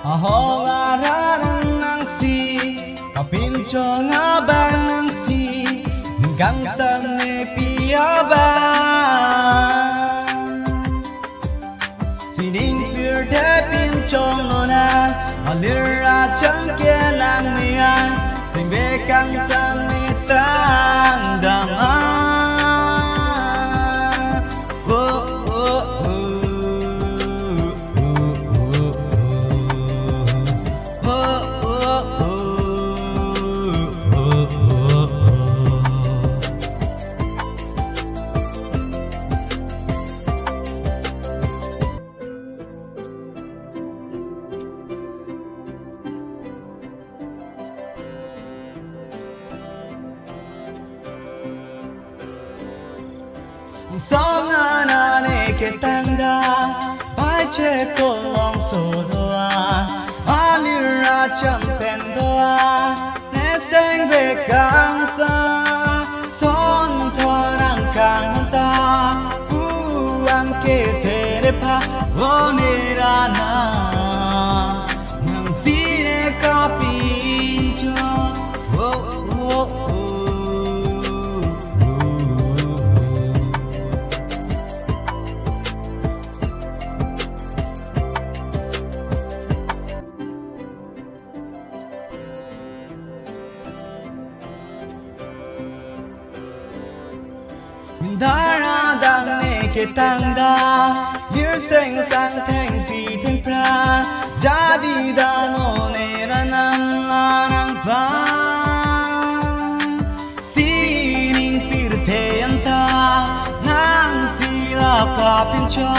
Aho ngaranan nang si kapincho nga bang nang si hanggang sa nepiaba sining pirte pinchong na alira changke lang niya simbekang sa nitang dama. Songa na ne ke tangda bai che ko long so doa alira chang ten doa ne seng be kang sa son tho nang kang ta u am ke te ne pa wo ne ra na nang si ne ka pin cho Dara dang ne ke tang da bir seng sang theng pi theng pra jadi da no ne ra nam la nang pa sining pir the anta nang si la ka pin cho